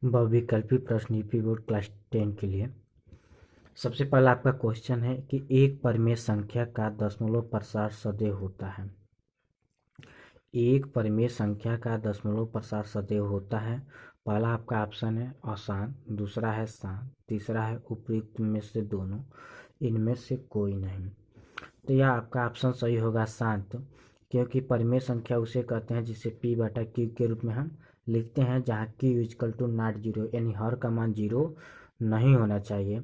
बहुविकल्पी प्रश्न UP board class 10 के लिए। सबसे पहला आपका क्वेश्चन है कि एक परिमेय संख्या का दशमलव प्रसार सदैव होता है। एक परिमेय संख्या का दशमलव प्रसार सदैव होता है। पहला आपका ऑप्शन है आसान, दूसरा है शांत, तीसरा है उपयुक्त में से दोनों, इनमें से कोई नहीं। तो यह आपका ऑप्शन सही होगा शांत, क्योंकि परिमेय संख्या उसे कहते हैं जिसे पी बटा क्यू के रूप में हम लिखते हैं, जहाँ Q is equal to not zero, यानी हर का मान जीरो नहीं होना चाहिए।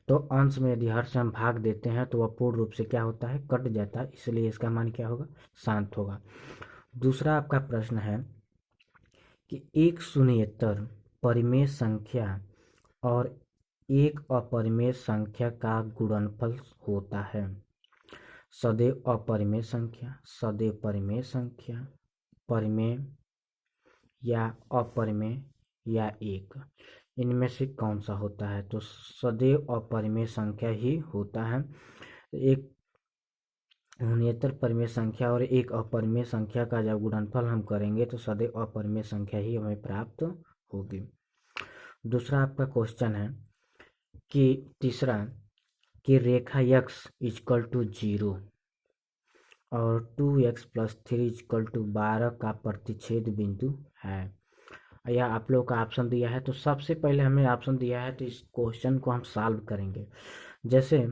तो अंश में यदि हर से हम भाग देते हैं तो वह पूर्ण रूप से क्या होता है, कट जाता है, इसलिए इसका मान क्या होगा, शांत होगा। दूसरा आपका प्रश्न है कि एक शून्येतर परिमेय संख्या और एक अपरिमेय संख्या का गुणनफल होता है। सदैव अपरिमेय संख्या, सदैव परिमेय संख्या, परिमेय या अपरिमेय या एक, इनमें से कौन सा होता है? तो सदैव अपरिमेय संख्या ही होता है। एक शून्येतर परिमेय संख्या और एक अपरिमेय संख्या का जब गुणनफल हम करेंगे तो सदैव अपरिमेय संख्या ही हमें प्राप्त होगी। दूसरा आपका क्वेश्चन है कि तीसरा कि रेखा x इक्वल टू 0 और 2x प्लस 3 इक्वल टू 12 का प्रतिच्छेद बिंदु है। यह आप लोग का ऑप्शन दिया है, तो सबसे पहले हमें ऑप्शन दिया है तो इस क्वेश्चन को हम सॉल्व करेंगे। जैसे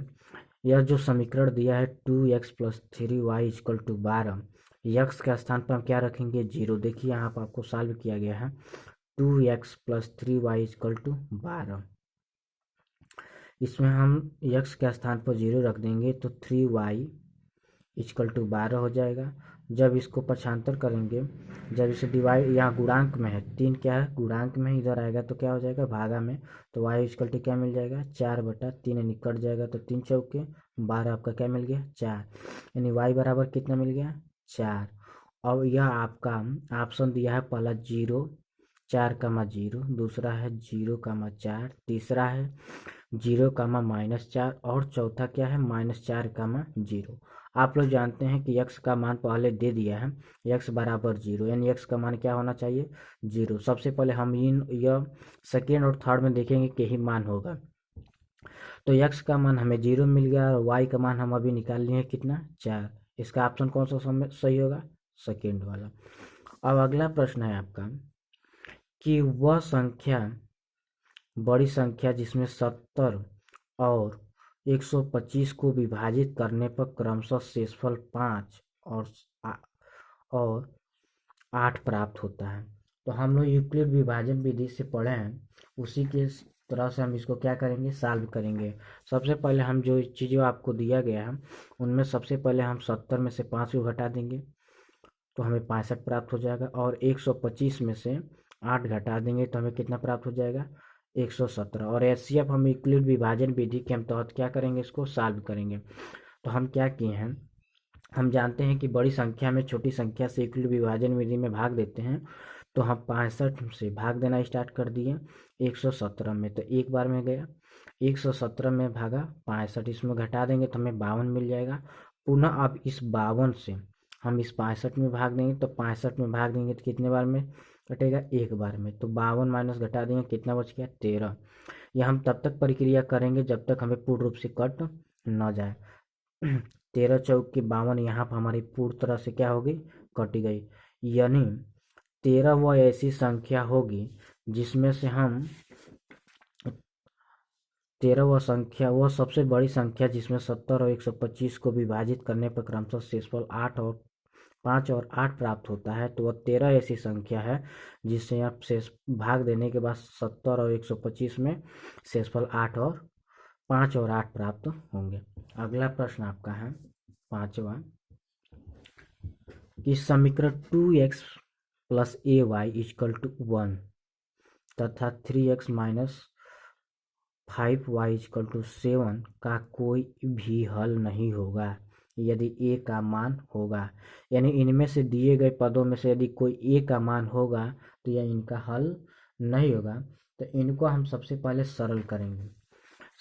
यह जो समीकरण दिया है 2x plus 3y equal to 12, x के स्थान पर हम क्या रखेंगे, 0। देखिए यहाँ पर आपको सॉल्व किया गया है 2x plus 3y equal to 12, इसमें हम यक्स के स्थान पर 0 रख देंगे तो 3y इक्वल टू 12 हो जाएगा। जब इसको पक्षांतर करेंगे, जब इसे डिवाइड, यहाँ गुणांक में है 3, क्या है गुणांक में, इधर आएगा तो क्या हो जाएगा भागा में, तो y इक्वल टू क्या मिल जाएगा 4/3, निकट जाएगा तो 3 चौके 12, आपका क्या मिल गया 4, यानी y बराबर कितना मिल गया 4। अब यह आपका ऑप्शन दिया है पहला 0 4,0, दूसरा है 0,4, तीसरा है 0,-4 और चौथा क्या है -4,0। आप लोग जानते हैं कि x का मान पहले दे दिया है, x बराबर 0, यानी x का मान क्या होना चाहिए 0। सबसे पहले हम यह सेकेंड और थर्ड में देखेंगे कि यही मान होगा। तो x का मान हमें 0 मिल गया और y का मान हम अभी निकाल लिए हैं कितना 4। इसका ऑप्शन कौन सा सही होगा, सेकेंड वाला। अब अगला प्रश्न है आपका कि वह संख्या, बड़ी संख्या जिसमें 70 और 125 को विभाजित करने पर क्रमशः शेषफल 5 और 8 प्राप्त होता है। तो हम लोग यूक्लिड विभाजन विधि से पढ़े हैं, उसी के तरह से हम इसको क्या करेंगे, सॉल्व करेंगे। सबसे पहले हम जो चीज़ें आपको दिया गया है उनमें सबसे पहले हम 70 में से 5 को घटा देंगे तो हमें 65 प्राप्त हो जाएगा, और 125 में से 8 घटा देंगे तो हमें कितना प्राप्त हो जाएगा 117। और एचसीएफ हम यूक्लिड विभाजन विधि के हम तहत क्या करेंगे, इसको सॉल्व करेंगे। तो हम क्या किए हैं, हम जानते हैं कि बड़ी संख्या में छोटी संख्या से यूक्लिड विभाजन विधि में भाग देते हैं, तो हम 65 से भाग देना स्टार्ट कर दिए 117 में, तो एक बार में गया 117 में भागा 65, इसमें घटा देंगे तो हमें 52 मिल जाएगा। पुनः अब इस 52 से हम इस 65 में भाग देंगे, तो 65 में भाग देंगे तो कितने बार में कटेगा, एक बार में, तो 52 माइनस घटा देंगे कितना बच गया 13। यह हम तब तक प्रक्रिया करेंगे जब तक हमें पूर्ण रूप से कट न जाए। 13 चौक की 52 यहाँ पर हमारी पूर्ण तरह से क्या होगी, कट गई, यानी 13 वह ऐसी संख्या होगी जिसमें से हम 13 वह सबसे बड़ी संख्या जिसमें 70 और 125 को विभाजित करने पर क्रमशः शेषफल 5 और 8 प्राप्त होता है। तो वह 13 ऐसी संख्या है जिससे आप शेष भाग देने के बाद 70 और 125 में शेषफल 5 और 8 प्राप्त होंगे। अगला प्रश्न आपका है पांचवा कि समीकरण 2x plus ay equal to 1 तथा 3x minus 5y equal to 7 का कोई भी हल नहीं होगा यदि a का मान होगा, यानी इनमें से दिए गए पदों में से यदि कोई a का मान होगा तो यह इनका हल नहीं होगा। तो इनको हम सबसे पहले सरल करेंगे।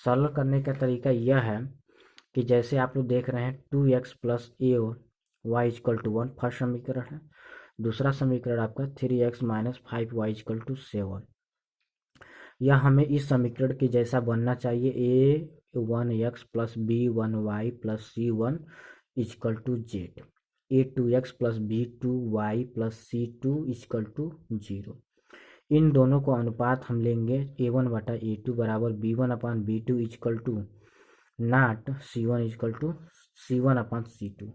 सरल करने का तरीका यह है कि जैसे आप लोग देख रहे हैं 2x plus a y equal to 1 first समीकरण है, दूसरा समीकरण आपका 3x minus 5y equal to 7। यह हमें इस समीकरण के जैसा बनना चाहिए, a1x plus b1y plus c1 is equal to z, a2x plus b2y plus c2 is equal to 0। इन दोनों को अनुपात हम लेंगे a1 बटा a2 बराबर b1 upon b2 is equal to not c1 is equal to c1 upon c2।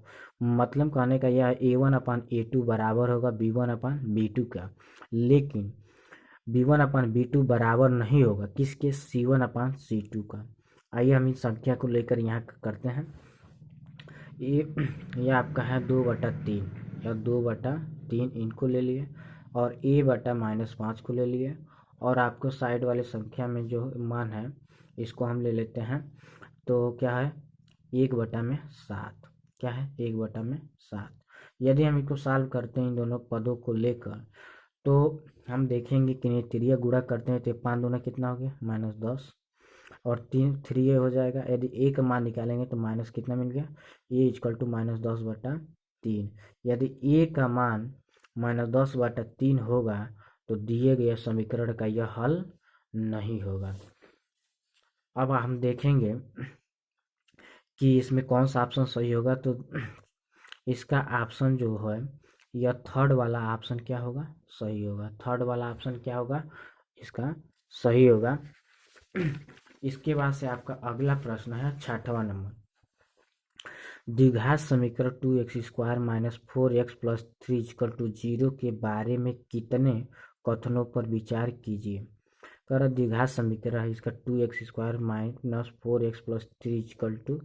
मतलब कहने का यह a1 अपान a2 बराबर होगा b1 अपान b2 का, लेकिन b1 अपान b2 बराबर नहीं होगा किसके, c1 अपान c2 का। आइए हम इस संख्या को लेकर यहाँ करते हैं। ये आपका है 2/3 या 2/3 इनको ले लिए और a/-5 को ले लिए, और आपको साइड वाले संख्या में जो मान है इसको हम ले लेते हैं। तो क्या है 1/7, क्या है 1/7। यदि हम इसको सॉल्व करते हैं इन दोनों पदों को लेकर, तो हम देखेंगे कि नित्य गुणा करते हैं तो 5 दूना कितना हो गया -10 और 3 हो जाएगा। यदि ए का मान निकालेंगे तो माइनस कितना मिल गया, ए इजकल टू -10/3। यदि ए का मान -10/3 होगा तो दिए गए समीकरण का यह हल नहीं होगा। अब हम देखेंगे कि इसमें कौन सा ऑप्शन सही होगा। तो इसका ऑप्शन जो है यह थर्ड वाला ऑप्शन क्या होगा, सही होगा। थर्ड वाला ऑप्शन क्या होगा, इसका सही होगा। इसके बाद से आपका अगला प्रश्न है 6वां नंबर। द्विघात समीकरण 2x² minus 4x plus 3 equal to 0 के बारे में कितने कथनों पर विचार कीजिए। कर द्विघात समीकरण है इसका 2x² minus 4x plus 3 equal to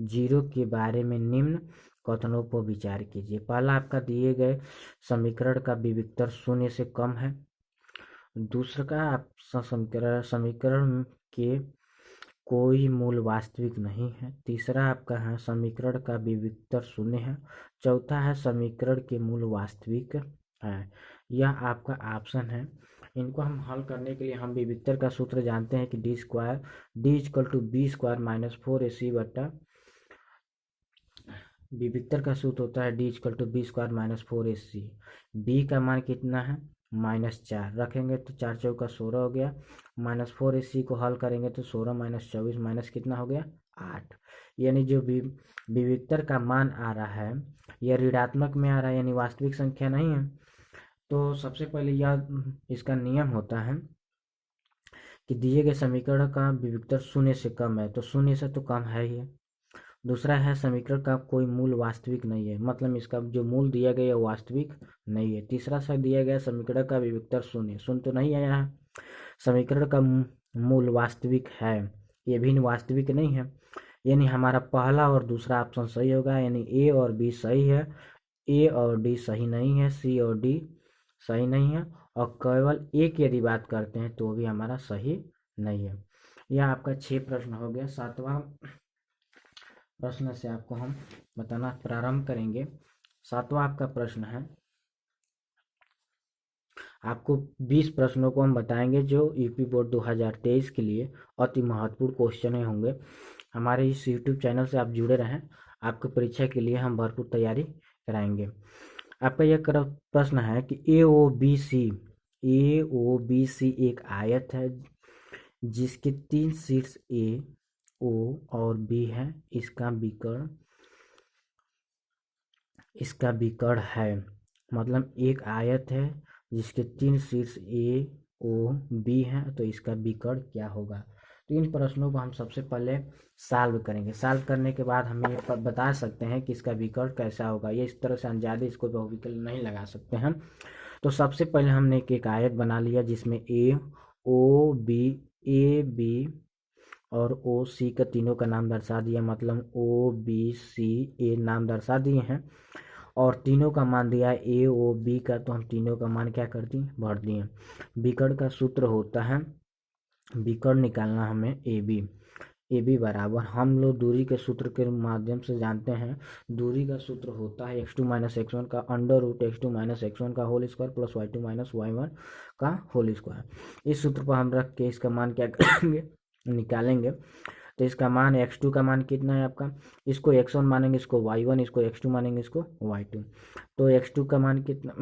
0 के बारे में निम्न कथनों पर विचार कीजिए। पहला आपका दिए गए समीकरण का विविक्तर शून्य से कम है। दूसरा का आप समीकरण के कोई मूल वास्तविक नहीं है। तीसरा आपका है समीकरण का विविक्तर शून्य है। चौथा है समीकरण के मूल वास्तविक है। यह आपका ऑप्शन है। इनको हम हल करने के लिए हम विविक्तर का सूत्र जानते हैं कि d equal to b² minus 4ac बटा, विविक्तर का सूत्र होता है d equal to b² minus 4ac। b का मान कितना है -4 रखेंगे तो 4 चौका 16 हो गया, -4ac को हल करेंगे तो 16 माइनस 24 माइनस कितना हो गया 8। यानी जो विविक्तर का मान आ रहा है यह ऋणात्मक में आ रहा है, यानी वास्तविक संख्या नहीं है। तो सबसे पहले यह इसका नियम होता है कि दिए गए समीकरण का विविक्तर शून्य से कम है, तो शून्य से तो कम है ही। दूसरा है समीकरण का कोई मूल वास्तविक नहीं है, मतलब इसका जो मूल दिया गया है वास्तविक नहीं है। तीसरा से दिया गया समीकरण का विविक्तर शून्य तो नहीं आया है। समीकरण का मूल वास्तविक है, ये भी वास्तविक नहीं है। यानी हमारा पहला और दूसरा ऑप्शन सही होगा, यानी ए और बी सही है, ए और डी सही नहीं है, सी और डी सही नहीं है, और केवल ए की यदि बात करते हैं तो भी हमारा सही नहीं है। यह आपका 6 प्रश्न हो गया। 7वां प्रश्न से आपको हम बताना प्रारंभ करेंगे। 7वां आपका प्रश्न है, आपको 20 प्रश्नों को हम बताएंगे जो यूपी बोर्ड 2023 के लिए अति महत्वपूर्ण क्वेश्चन होंगे। हमारे इस यूट्यूब चैनल से आप जुड़े रहें, आपको परीक्षा के लिए हम भरपूर तैयारी कराएंगे। आपका यह प्रश्न है कि AOBC एक आयत है जिसके 3 शीर्ष A, O और B है। इसका विकर्ण है, मतलब एक आयत है जिसके 3 शीर्ष A, O, B है, तो इसका विकर्ण क्या होगा। तो इन प्रश्नों को हम सबसे पहले सॉल्व करेंगे। सॉल्व करने के बाद हम ये बता सकते हैं कि इसका विकर्ण कैसा होगा। ये इस तरह से अनजाने इसको बहुविकल्प नहीं लगा सकते हैं। तो सबसे पहले हमने एक आयत बना लिया जिसमें A, B और OC का तीनों का नाम दर्शा दिया, मतलब OBCA नाम दर्शा दिए हैं, और तीनों का मान दिया है AOB का, तो हम तीनों का मान क्या कर दिए, भर दिए। विकर्ण का सूत्र होता है, विकर्ण निकालना हमें AB बराबर, हम लोग दूरी के सूत्र के माध्यम से जानते हैं। दूरी का सूत्र होता है x2 माइनस x1 का √x2 माइनस x1 का whole square plus y2 minus y1 का होल स्क्वायर। इस सूत्र पर हम रख के इसका मान क्या करेंगे, निकालेंगे। तो इसका मान x2 का मान कितना है आपका, इसको x1 मानेंगे, इसको y1, इसको x2 मानेंगे, इसको y2। तो x2 का मान कितना,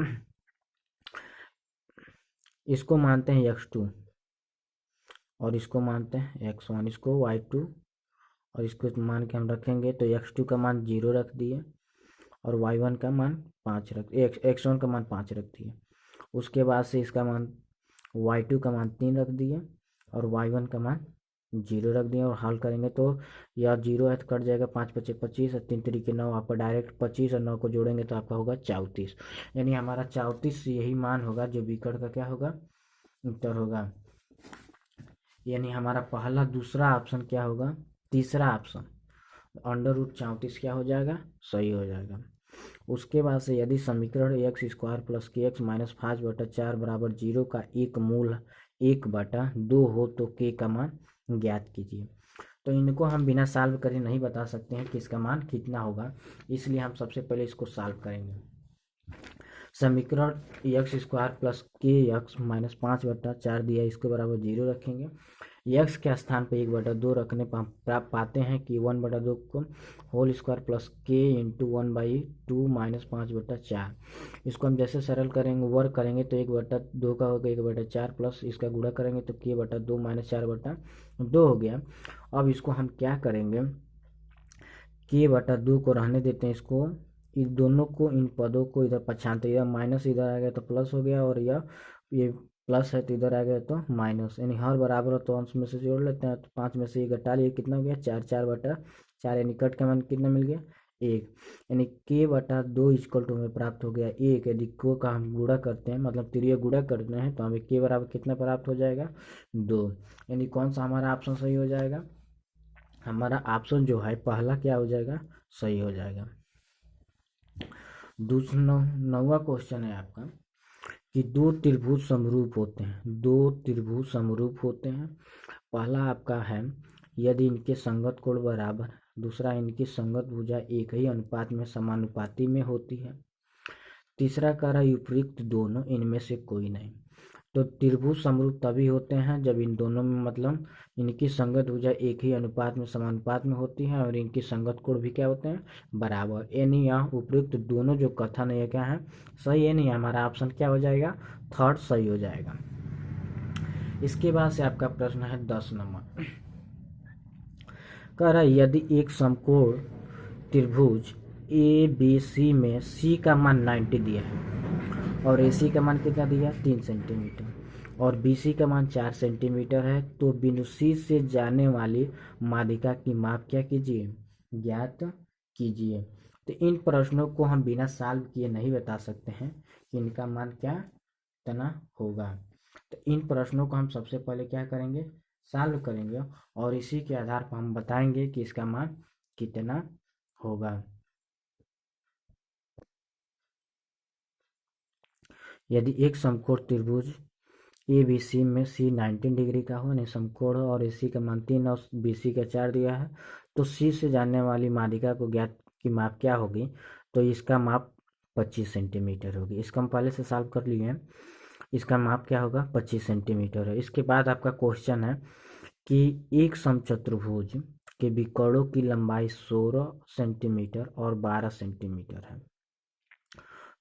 इसको मानते हैं x2, और इसको मानते हैं x1, इसको y2, और इसको मान के हम रखेंगे तो x2 का मान 0 रख दिए और y1 का मान 5 x1 का मान 5 रख दिए। उसके बाद से इसका मान y2 का मान 3 रख दिए और y1 का मान 0 रख दिए और हल करेंगे तो यह 0 है तो कट जाएगा, 5 पचे 25 और 3 तरीके 9, आपका डायरेक्ट 25 और 9 को जोड़ेंगे तो आपका होगा 34। यानी हमारा 34 यही मान होगा जो विकर्ण का क्या होगा, उत्तर होगा। यानी हमारा पहला दूसरा ऑप्शन क्या होगा, तीसरा ऑप्शन √34 क्या हो जाएगा, सही हो जाएगा। उसके बाद से यदि समीकरण x² प्लस के एक्स माइनस 5/4 बराबर 0 का एक मूल 1/2 हो तो k का मान ज्ञात कीजिए। तो इनको हम बिना सॉल्व करे नहीं बता सकते हैं कि इसका मान कितना होगा, इसलिए हम सबसे पहले इसको सॉल्व करेंगे। समीकरण x² प्लस के एक्स माइनस 5/4 दिया, इसके बराबर 0 रखेंगे। x के स्थान पे 1/2 रखने पर हम प्राप्त पाते हैं कि 1/2 को whole square plus k into 1/2 minus 5/4। इसको हम जैसे सरल करेंगे, वर्क करेंगे तो 1/2 का होगा 1/4 प्लस इसका गुणा करेंगे तो k/2 माइनस 4/2 हो गया। अब इसको हम क्या करेंगे, k/2 को रहने देते हैं, इसको इन दोनों को, इन पदों को इधर पछानते, इधर माइनस इधर आ गया तो प्लस हो गया और ये प्लस है तो इधर आ गया तो माइनस, यानी हर बराबर हो तो अंश में से जोड़ लेते हैं। तो 5 में से ये घटा लिए, कितना हो गया 4, 4/4, यानी कट का मान कितना मिल गया 1, यानी k/2 इक्वल टू हमें प्राप्त हो गया 1। यदि को का हम गुणा करते हैं, मतलब तिरिय गुणा करते हैं तो हमें k बराबर कितना प्राप्त हो जाएगा 2। यानी कौन सा हमारा ऑप्शन सही हो जाएगा, हमारा ऑप्शन जो है पहला क्या हो जाएगा, सही हो जाएगा। दूसरा 9वां क्वेश्चन है आपका कि दो त्रिभुज समरूप होते हैं, दो त्रिभुज समरूप होते हैं। पहला आपका है यदि इनके संगत कोण बराबर, दूसरा इनकी संगत भुजा एक ही अनुपात में समानुपाती में होती है, तीसरा कह रहा है उपयुक्त दोनों इनमें से कोई नहीं। तो त्रिभुज समरूप तभी होते हैं जब इन दोनों में, मतलब इनकी संगत भुजा एक ही अनुपात में समानुपात में होती है और इनकी संगत कोण भी क्या होते हैं, बराबर। यानी यहाँ उपयुक्त दोनों जो कथन है क्या है, सही है। नहीं, हमारा ऑप्शन क्या हो जाएगा, थर्ड सही हो जाएगा। इसके बाद से आपका प्रश्न है 10 नंबर, कह रहा है यदि एक समकोण त्रिभुज ए बी सी में सी का मान 90 दिया है और ए सी का मान कितना दिया 3 सेंटीमीटर और बी सी का मान 4 सेंटीमीटर है, तो बिंदु सी से जाने वाली माध्यिका की माप क्या कीजिए, ज्ञात कीजिए। तो इन प्रश्नों को हम बिना सॉल्व किए नहीं बता सकते हैं कि इनका मान क्या कितना होगा। तो इन प्रश्नों को हम सबसे पहले क्या करेंगे, सॉल्व करेंगे और इसी के आधार पर हम बताएंगे कि इसका मान कितना होगा। यदि एक समकोण त्रिभुज ए बी सी में सी 19 डिग्री का हो, समकोण हो और ए सी का मान 3 और बी सी का 4 दिया है, तो सी से जाने वाली माध्यिका को ज्ञात की माप क्या होगी, तो इसका माप 25 सेंटीमीटर होगी। इसका हम पहले से सॉल्व कर लिए हैं, इसका माप क्या होगा 25 सेंटीमीटर है। इसके बाद आपका क्वेश्चन है कि एक समचतुर्भुज के विकर्णों की लंबाई 16 सेंटीमीटर और 12 सेंटीमीटर है,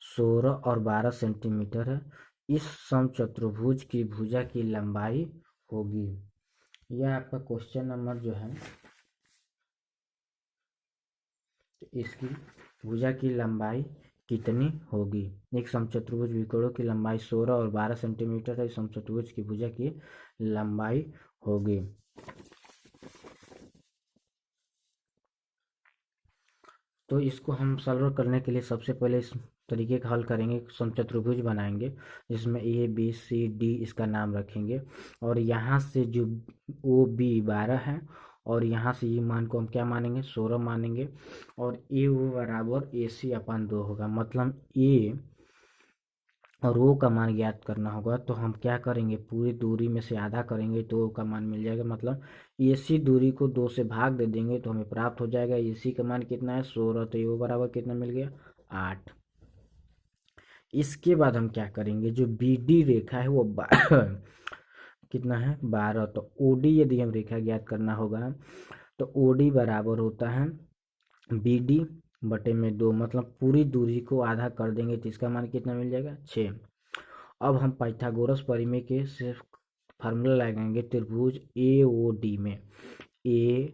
16 और 12 सेंटीमीटर है। इस समचतुर्भुज की भुजा की लंबाई होगी, यह आपका क्वेश्चन नंबर जो है, इसकी भुजा की लंबाई कितनी होगी। एक समचतुर्भुज विकर्णों की लंबाई 16 और 12 सेंटीमीटर है, इस समचतुर्भुज की भुजा की लंबाई होगी। तो इसको हम सॉल्व करने के लिए सबसे पहले इस तरीके का हल करेंगे, समचतुर्भुज बनाएंगे जिसमें ए बी सी डी इसका नाम रखेंगे और यहाँ से जो ओ बी 12 है और यहाँ से ये मान को हम क्या मानेंगे 16 मानेंगे और ए ओ बराबर ए सी अपन 2 होगा, मतलब ए और ओ का मान ज्ञात करना होगा। तो हम क्या करेंगे, पूरी दूरी में से आधा करेंगे तो ओ का मान मिल जाएगा, मतलब ए सी दूरी को 2 से भाग दे देंगे तो हमें प्राप्त हो जाएगा ए सी का मान कितना है 16, तो ओ बराबर कितना मिल गया 8। इसके बाद हम क्या करेंगे, जो बी डी रेखा है वो कितना है 12, तो ओ डी यदि हम रेखा ज्ञात करना होगा तो ओ डी बराबर होता है बी डी बटे में 2, मतलब पूरी दूरी को आधा कर देंगे तो इसका मान कितना मिल जाएगा 6। अब हम पाइथागोरस प्रमेय के से फार्मूला लगाएंगे त्रिभुज ए ओ डी में, ए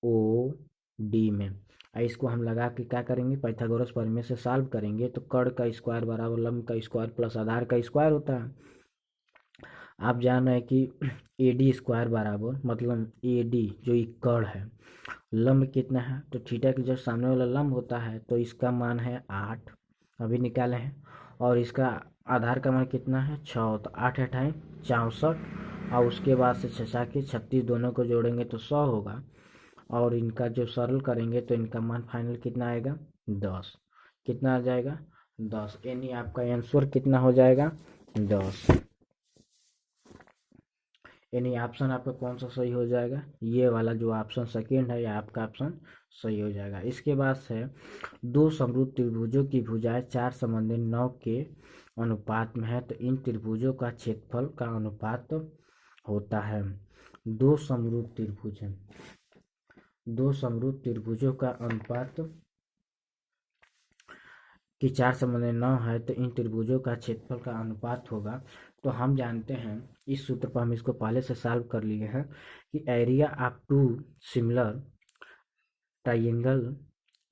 ओ डी में। इसको हम लगा के क्या करेंगे, पाइथागोरस प्रमेय से सॉल्व करेंगे तो कर्ण का स्क्वायर बराबर लंब का स्क्वायर प्लस आधार का स्क्वायर होता है। आप जान रहे हैं कि ए डी स्क्वायर बराबर मतलब ए डी जो ये कर्ण है, लंब कितना है तो थीटा के जो सामने वाला लंब होता है तो इसका मान है 8 अभी निकाले हैं, और इसका आधार का मान कितना है 6, तो 8 अठाई 64, और उसके बाद से 6 के 36 दोनों को जोड़ेंगे तो 100 होगा, और इनका जो सरल करेंगे तो इनका मान फाइनल कितना आएगा 10। कितना आ जाएगा 10, यानी आपका आंसर कितना हो जाएगा 10। यानी ऑप्शन आपका कौन सा सही हो जाएगा, ये वाला जो ऑप्शन सेकेंड है या आपका ऑप्शन सही हो जाएगा। इसके बाद से दो समरूप त्रिभुजों की भुजाएं 4 संबंधी 9 के अनुपात में है तो इन त्रिभुजों का क्षेत्रफल का अनुपात होता है। दो समरूप त्रिभुज हैं, दो समरूप त्रिभुजों का अनुपात कि 4 संबंधी 9 है तो इन त्रिभुजों का क्षेत्रफल का अनुपात होगा। तो हम जानते हैं इस सूत्र पर हम इसको पहले से सॉल्व कर लिए हैं कि area of two similar triangle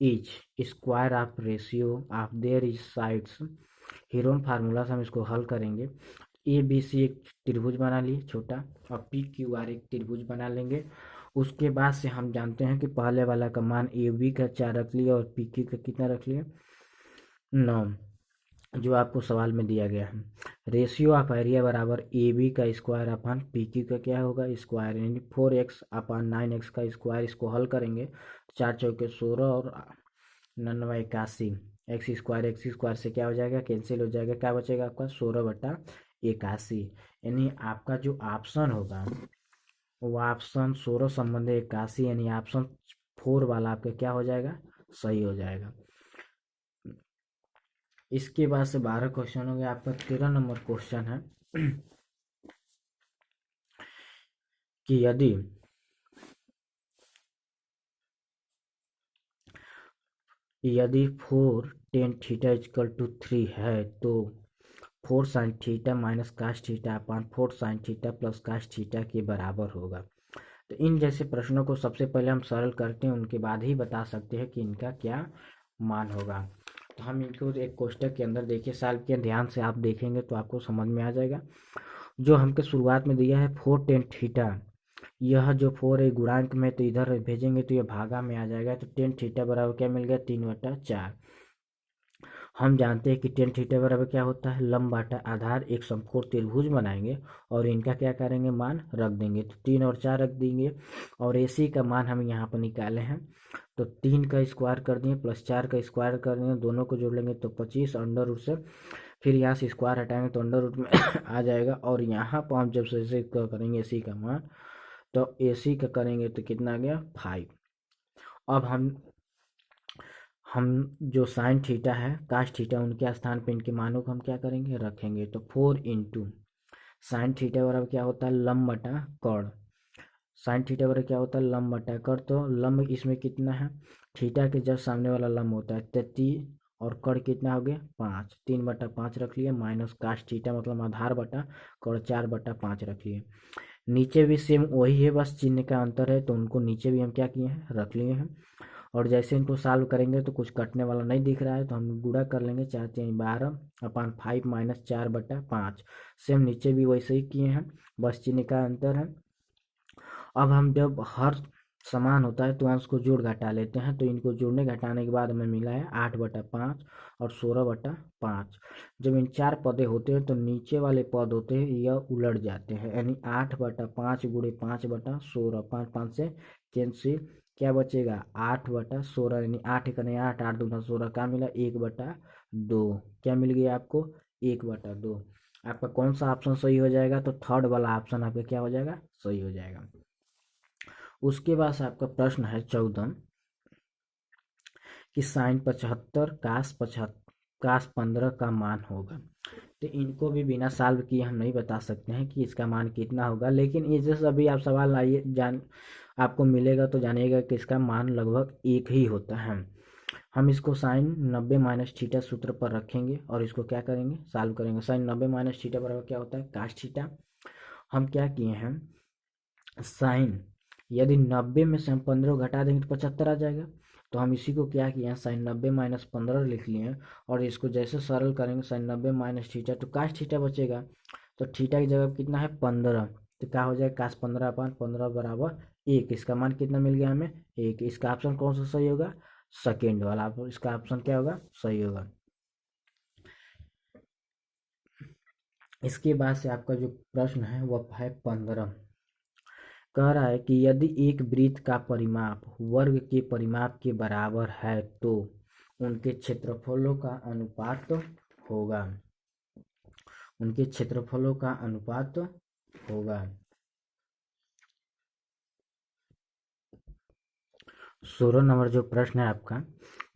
is square of ratio of their is sides. Heron formula से हम इसको हल करेंगे। ए बी सी एक त्रिभुज बना लिए छोटा, और पी क्यू आर एक त्रिभुज बना लेंगे। उसके बाद से हम जानते हैं कि पहले वाला का मान ए बी का 4 रख लिया और पी क्यू का कितना रख लिया 9, जो आपको सवाल में दिया गया है। रेशियो ऑफ एरिया बराबर ए बी का स्क्वायर अपन पी क्यू का क्या होगा स्क्वायर, यानी 4x अपन 9x का स्क्वायर। इसको हल करेंगे 4 चौके 16 और 9 81, एक्स स्क्वायर से क्या हो जाएगा कैंसिल हो जाएगा, क्या बचेगा आपका 16/81। यानी आपका जो ऑप्शन होगा वो ऑप्शन 16 संबंधी 81, यानी ऑप्शन 4 वाला आपका क्या हो जाएगा सही हो जाएगा। इसके बाद से 12 क्वेश्चन हो गया। आपका 13 नंबर क्वेश्चन है कि यदि 4 tan थीटा इक्वल टू 3 है तो 4 sin theta minus cos theta upon 4 sin theta plus cos theta के बराबर होगा। तो इन जैसे प्रश्नों को सबसे पहले हम सरल करते हैं, उनके बाद ही बता सकते हैं कि इनका क्या मान होगा। तो हम इनको एक कोष्टक के अंदर देखिए सॉल्व किया, ध्यान से आप देखेंगे तो आपको समझ में आ जाएगा। जो हमके शुरुआत में दिया है 4 tan थीटा, यह जो 4 है गुणांक में तो इधर भेजेंगे तो यह भागा में आ जाएगा, तो tan थीटा बराबर क्या मिल गया 3/4। हम जानते हैं कि tan थीटा बराबर क्या होता है लंब बाटा आधार, एक समकोण त्रिभुज बनाएंगे और इनका क्या करेंगे मान रख देंगे, तो 3 और 4 रख देंगे, और AC का मान हम यहाँ पर निकाले हैं तो 3 का स्क्वायर कर दिए प्लस 4 का स्क्वायर कर दिए, दोनों को जोड़ लेंगे तो 25 अंडर रूट से, फिर यहाँ से स्क्वायर हटाएंगे तो अंडर रूट में आ जाएगा, और यहाँ पर हम जब से करेंगे AC का मान तो AC का करेंगे तो कितना आ गया 5। अब हम जो साइन थीटा है कास थीटा उनके स्थान पे इनके मानों को हम क्या करेंगे रखेंगे, तो 4 इंटू साइन थीटा बराबर क्या होता है लंब बटा कर्ण। साइन थीटा बराबर क्या होता है लंब बटा कर्ण, तो लंब इसमें कितना है थीटा के जस्ट सामने वाला लंब होता है 33, और कर्ण कितना हो गया 5, 3/5 रख लिए, माइनस कास थीटा मतलब आधार बटा कर्ण 4/5 रख लिए। नीचे भी सेम वही है, बस चिन्ह का अंतर है, तो उनको नीचे भी हम क्या किए हैं रख लिए हैं। और जैसे इनको सॉल्व करेंगे तो कुछ कटने वाला नहीं दिख रहा है तो हम गुणा कर लेंगे, चाहते हैं 12/5 माइनस 4/5, सेम नीचे भी वैसे ही किए हैं, बस चिन्ह का अंतर है। अब हम जब हर समान होता है तो अंश को जोड़ घटा लेते हैं, तो इनको जोड़ने घटाने के बाद हमें मिला है 8/5 और 16/5। जब इन 4 पदे होते हैं तो नीचे वाले पद होते हैं यह उलट जाते हैं, यानी 8/5 गुणे 5/16, 5 से कैंसिल, क्या बचेगा 8/16, यानी 8 करें 8, 8 दूना 16, क्या मिला 1/2, क्या मिल गया आपको 1/2। आपका कौन सा ऑप्शन सही हो जाएगा, तो थर्ड वाला ऑप्शन आपका क्या हो जाएगा सही हो जाएगा। उसके बाद से आपका प्रश्न है 14 कि साइन 75 कास 15 का मान होगा। तो इनको भी बिना सॉल्व किए हम नहीं बता सकते हैं कि इसका मान कितना होगा, लेकिन ये जैसे अभी आप सवाल आइए आपको मिलेगा तो जानिएगा कि इसका मान लगभग एक ही होता है। हम इसको साइन 90 माइनस थीटा सूत्र पर रखेंगे और इसको क्या करेंगे सॉल्व करेंगे। साइन 90 माइनस थीटा बराबर क्या होता है कास थीटा, हम क्या किए हैं, साइन, यदि 90 में से हम 15 घटा देंगे तो 75 आ जाएगा। तो हम इसी को क्या किए हैं, साइन 90 माइनस 15 लिख लिए हैं। और इसको जैसे सरल करेंगे, साइन 90 माइनस थीटा, तो काश थीटा बचेगा। तो थीटा की जगह कितना है, 15। तो क्या हो जाएगा, काश 15/15 बराबर 1। इसका मान कितना मिल गया हमें, 1। इसका ऑप्शन कौन सा सही होगा, सेकेंड वाला। आप इसका ऑप्शन क्या होगा, सही होगा। इसके बाद से आपका जो प्रश्न है वह है 15। कह रहा है कि यदि एक वृत्त का परिमाप वर्ग के परिमाप के बराबर है तो उनके क्षेत्रफलों का अनुपात होगा, उनके क्षेत्रफलों का अनुपात होगा। 16 नंबर जो प्रश्न है आपका,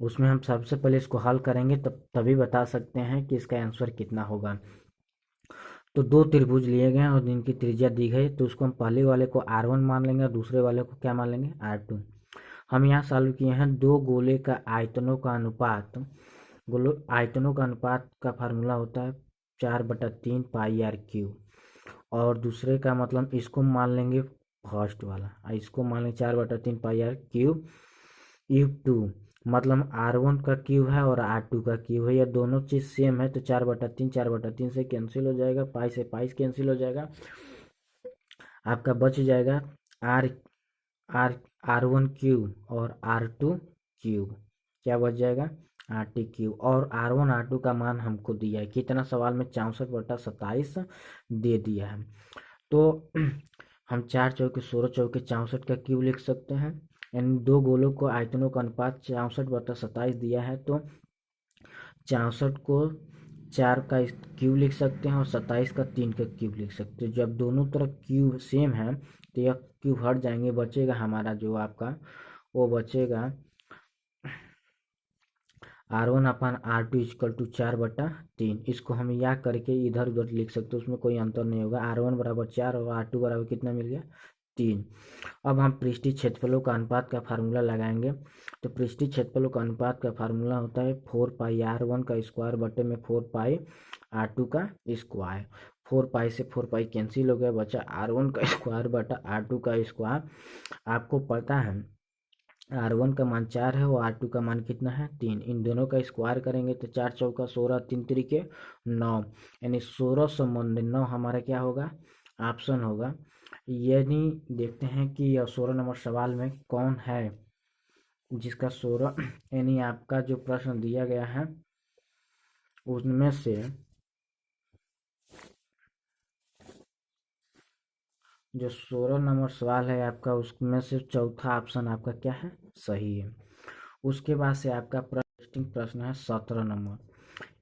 उसमें हम सबसे पहले इसको हल करेंगे, तभी बता सकते हैं कि इसका आंसर कितना होगा। तो दो त्रिभुज लिए गए हैं और जिनकी त्रिज्या दी गई, तो उसको हम पहले वाले को R1 मान लेंगे और दूसरे वाले को क्या मान लेंगे, R2। हम यहाँ सॉल्व किए हैं दो गोले का आयतनों का अनुपात। गोलो आयतनों का अनुपात का फार्मूला होता है 4/3 पाई आर क्यूब। और दूसरे का मतलब इसको मान लेंगे फर्स्ट वाला, इसको मान लेंगे 4/3 पाई आर क्यूब U2। मतलब R1 का क्यूब है और R2 का क्यूब है, यह दोनों चीज़ सेम है। तो 4/3 से कैंसिल हो जाएगा, पाई से पाई कैंसिल हो जाएगा। आपका बच जाएगा आर आर R1 क्यूब और R2 क्यूब। क्या बच जाएगा, RT क्यूब। और R1 R2 का मान हमको दिया है कितना, सवाल में 64/27 दे दिया है। तो हम 4 चौके 16 चौके 64 का क्यूब लिख सकते हैं। यानी दो गोलों को आयतनों का अनुपात 64/27 दिया है, तो 64 को 4 का क्यूब लिख सकते हैं और 27 का 3 का क्यूब लिख सकते हैं। जब दोनों तरफ क्यूब सेम है तो यह क्यूब हट जाएंगे, बचेगा हमारा जो आपका, वो बचेगा R1/R2 = 4/3। इसको हम या करके इधर उधर लिख सकते हैं, उसमें कोई अंतर नहीं होगा। R1 बराबर 4 और R2 बराबर कितना मिल गया, 3। अब हम पृष्ठीय क्षेत्रफलों का अनुपात का फार्मूला लगाएंगे। तो पृष्ठीय क्षेत्रफलों का अनुपात का फार्मूला होता है 4πR1 का स्क्वायर बटे में 4πR2 का स्क्वायर। 4π से 4π कैंसिल हो गया, बचा R1 का स्क्वायर बटा R2 का स्क्वायर। आपको पता है R1 का मान 4 है और R2 का मान कितना है, 3। इन दोनों का स्क्वायर करेंगे तो 4 चौका 16, 3 तिरिके 9, यानी 16 संबंध 9 हमारा क्या होगा, ऑप्शन होगा। यानी देखते हैं कि यह 16 नंबर सवाल में कौन है जिसका 16 यानी आपका जो प्रश्न दिया गया है उसमें से जो 16 नंबर सवाल है आपका, उसमें से चौथा ऑप्शन आपका क्या है, सही है। उसके बाद से आपका प्रश्न है 17 नंबर।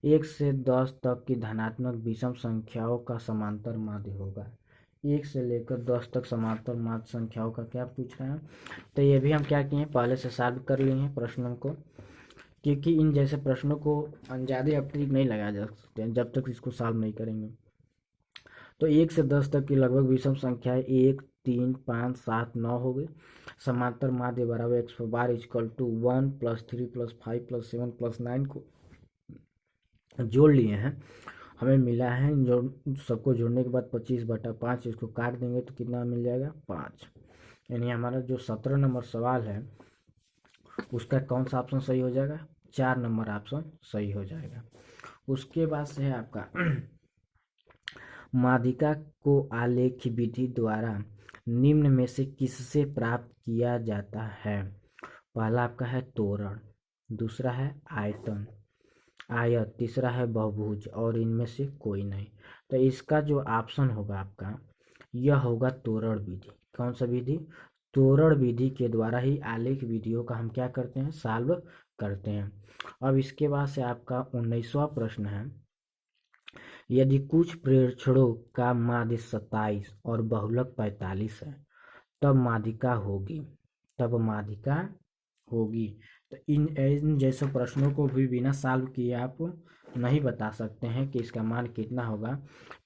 1 से 10 तक की धनात्मक विषम संख्याओं का समांतर माध्य होगा। 1 से लेकर 10 तक समांतर माध्य संख्याओं का क्या पूछ रहे हैं। तो ये भी हम क्या किए हैं, पहले से सॉल्व कर लिए हैं प्रश्नों को, क्योंकि इन जैसे प्रश्नों को ज़्यादा अतिरिक्त नहीं लगाया जा सकते हैं जब तक इसको सॉल्व नहीं करेंगे। तो 1 से 10 तक की लगभग विषम संख्याएं 1, 3, 5, 7, 9 हो गई। समांतर माध्य बराबर x⁴ = 1 + 3 + 5 + 7 + 9 को जोड़ लिए हैं। हमें मिला है, जो सबको जोड़ने के बाद 25/5, इसको काट देंगे तो कितना मिल जाएगा, 5। यानी हमारा जो 17 नंबर सवाल है उसका कौन सा ऑप्शन सही हो जाएगा, 4 नंबर ऑप्शन सही हो जाएगा। उसके बाद से है आपका माध्यिका को आलेख विधि द्वारा निम्न में से किससे प्राप्त किया जाता है। पहला आपका है त्वरण, दूसरा है आयतन आयत, तीसरा है बहुभुज और इनमें से कोई नहीं। तो इसका जो ऑप्शन होगा आपका, यह होगा त्वरण विधि। कौन सा विधि, त्वरण विधि के द्वारा ही आलेख विधियों का हम क्या करते हैं, सॉल्व करते हैं। अब इसके बाद से आपका 19वां प्रश्न है, यदि कुछ प्रेक्षणों का माध्य 27 और बहुलक 45 है तब माध्यिका होगी, तब माध्यिका होगी। तो इन जैसे प्रश्नों को भी बिना सॉल्व किए आप नहीं बता सकते हैं कि इसका मान कितना होगा।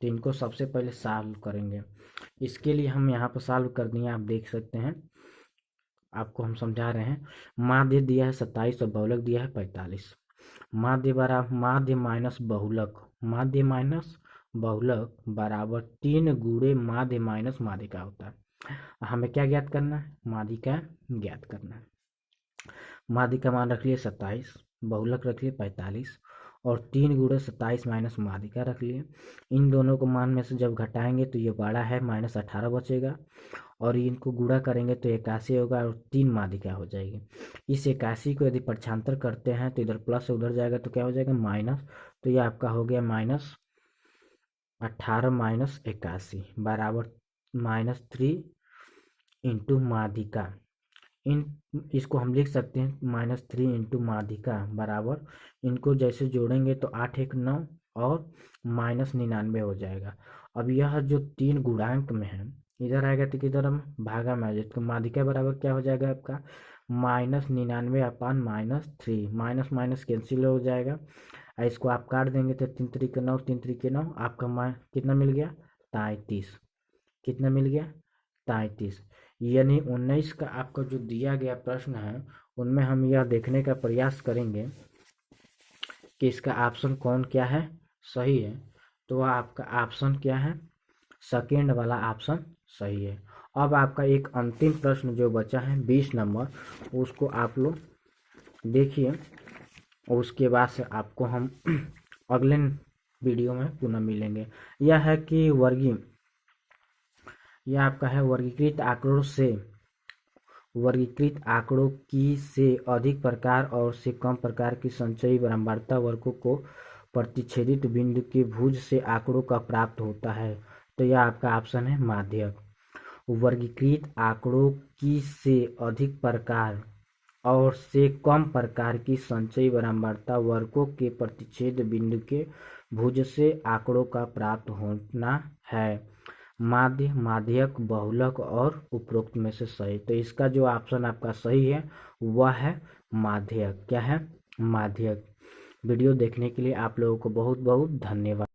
तो इनको सबसे पहले सॉल्व करेंगे। इसके लिए हम यहाँ पर सॉल्व कर दिए, आप देख सकते हैं, आपको हम समझा रहे हैं। माध्य दिया है 27 और बहुलक दिया है 45। माध्य बराबर माध्य माइनस बहुलक, माध्य माइनस बहुलक बराबर 3 गुणे माध्य माइनस माध्यिका होता है। हमें क्या ज्ञात करना है? माध्यिका ज्ञात करना है। माध्यिका मान रख लिए 27, बहुलक रख लिए 45 और 3 गुणे 27 माइनस माध्यिका रख लिए। इन दोनों को मान में से जब घटाएंगे तो ये बड़ा है, -18 बचेगा और इनको गुणा करेंगे तो 81 होगा और 3 माध्यिका हो जाएगी। इस 81 को यदि पक्षांतर करते हैं तो इधर प्लस से उधर जाएगा तो क्या हो जाएगा? माइनस। तो ये आपका हो गया -18 माइनस 81 बराबर -3 इंटू माध्यिका। इसको हम लिख सकते हैं -3 इंटू माध्यिका बराबर, इनको जैसे जोड़ेंगे तो 8 1 9 और -99 हो जाएगा। अब यह जो 3 गुणांक में है इधर आएगा तो किधर हम भागा में आ जाए तो माध्यिका बराबर क्या हो जाएगा आपका? -99 अपान -3, माइनस माइनस कैंसिल हो जाएगा। इसको आप काट देंगे तो 3 3 9 3 3 9 आपका कितना मिल गया? 33। कितना मिल गया? 33। यानी 19 का आपका जो दिया गया प्रश्न है उनमें हम यह देखने का प्रयास करेंगे कि इसका ऑप्शन कौन क्या है सही है। तो वह आपका ऑप्शन क्या है? सेकेंड वाला ऑप्शन सही है। अब आपका एक अंतिम प्रश्न जो बचा है 20 नंबर, उसको आप लोग देखिए और उसके बाद से आपको हम अगले वीडियो में पुनः मिलेंगे। यह है कि यह आपका है वर्गीकृत आंकड़ों की से अधिक प्रकार और से कम प्रकार की संचयी बारंबारता वर्गों को प्रतिच्छेदित बिंदु के भुज से आंकड़ों का प्राप्त होता है। तो यह आपका ऑप्शन है माध्यक। वर्गीकृत आंकड़ों की से अधिक प्रकार और से कम प्रकार की संचयी बारंबारता वर्गों के प्रतिच्छेद बिंदु के भुज से आंकड़ों का प्राप्त होना है। माध्य, माध्यक, बहुलक और उपरोक्त में से सही। तो इसका जो ऑप्शन आपका सही है वह है माध्यक। क्या है? माध्यक। वीडियो देखने के लिए आप लोगों को बहुत बहुत धन्यवाद।